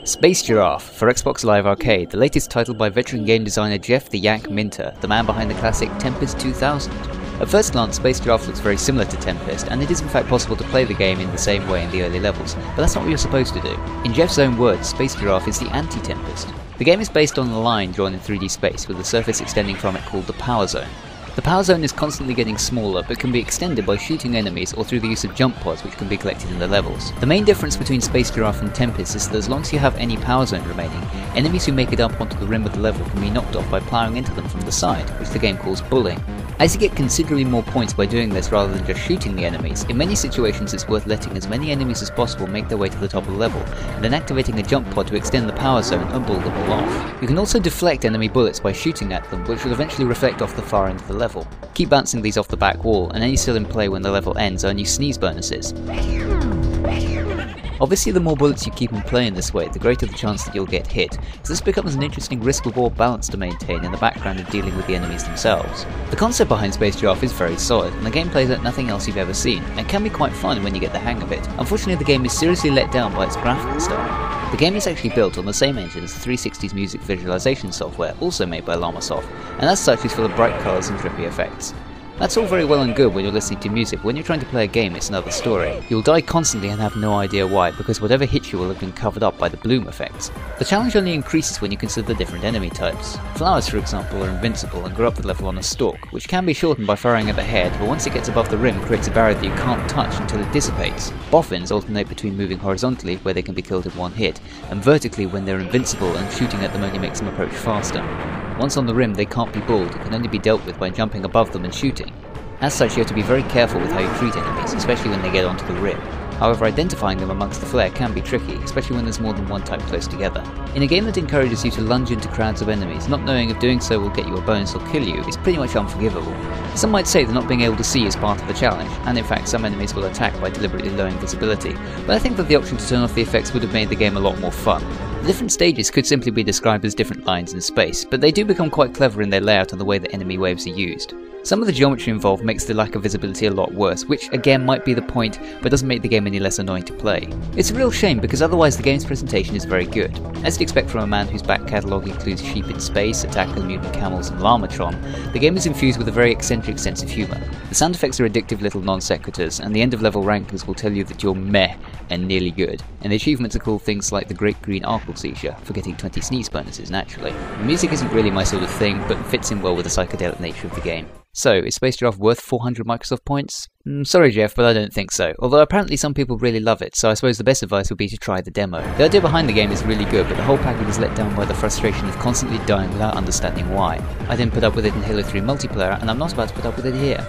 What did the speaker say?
Space Giraffe for Xbox Live Arcade, the latest title by veteran game designer Jeff the Yak Minter, the man behind the classic Tempest 2000. At first glance, Space Giraffe looks very similar to Tempest, and it is in fact possible to play the game in the same way in the early levels, but that's not what you're supposed to do. In Jeff's own words, Space Giraffe is the anti-Tempest. The game is based on a line drawn in 3D space, with a surface extending from it called the Power Zone. The Power Zone is constantly getting smaller, but can be extended by shooting enemies or through the use of jump pods which can be collected in the levels. The main difference between Space Giraffe and Tempest is that as long as you have any Power Zone remaining, enemies who make it up onto the rim of the level can be knocked off by ploughing into them from the side, which the game calls bullying. As you get considerably more points by doing this rather than just shooting the enemies, in many situations it's worth letting as many enemies as possible make their way to the top of the level, and then activating a jump pod to extend the Power Zone and bull them all off. You can also deflect enemy bullets by shooting at them, which will eventually reflect off the far end of the level. Keep bouncing these off the back wall, and any still in play when the level ends earn you sneeze bonuses. Obviously, the more bullets you keep in play in this way, the greater the chance that you'll get hit, so this becomes an interesting risk-reward balance to maintain in the background of dealing with the enemies themselves. The concept behind Space Giraffe is very solid, and the game plays like nothing else you've ever seen, and can be quite fun when you get the hang of it. Unfortunately, the game is seriously let down by its graphical style. The game is actually built on the same engine as the 360's music visualization software, also made by Llamasoft, and as such is full of bright colours and trippy effects. That's all very well and good when you're listening to music, but when you're trying to play a game it's another story. You'll die constantly and have no idea why, because whatever hits you will have been covered up by the bloom effects. The challenge only increases when you consider the different enemy types. Flowers, for example, are invincible and grow up the level on a stalk, which can be shortened by firing at the head, but once it gets above the rim creates a barrier that you can't touch until it dissipates. Boffins alternate between moving horizontally, where they can be killed in one hit, and vertically when they're invincible and shooting at them only makes them approach faster. Once on the rim they can't be bulled and can only be dealt with by jumping above them and shooting. As such, you have to be very careful with how you treat enemies, especially when they get onto the rim. However, identifying them amongst the flare can be tricky, especially when there's more than one type close together. In a game that encourages you to lunge into crowds of enemies, not knowing if doing so will get you a bonus or kill you is pretty much unforgivable. Some might say that not being able to see is part of the challenge, and in fact some enemies will attack by deliberately lowering visibility, but I think that the option to turn off the effects would have made the game a lot more fun. The different stages could simply be described as different lines in space, but they do become quite clever in their layout and the way that enemy waves are used. Some of the geometry involved makes the lack of visibility a lot worse, which again might be the point, but doesn't make the game any less annoying to play. It's a real shame because otherwise the game's presentation is very good. As you'd expect from a man whose back catalogue includes Sheep in Space, Attack of the Mutant Camels and Llamatron, the game is infused with a very eccentric sense of humour. The sound effects are addictive little non-sequiturs, and the end of level rankings will tell you that you're meh and nearly good, and the achievements are called things like the Great Green Arkle Seizure, for getting 20 sneeze bonuses naturally. The music isn't really my sort of thing, but fits in well with the psychedelic nature of the game. So, is Space Giraffe worth 400 Microsoft points? Sorry Jeff, but I don't think so. Although apparently some people really love it, so I suppose the best advice would be to try the demo. The idea behind the game is really good, but the whole package is let down by the frustration of constantly dying without understanding why. I didn't put up with it in Halo 3 multiplayer, and I'm not about to put up with it here.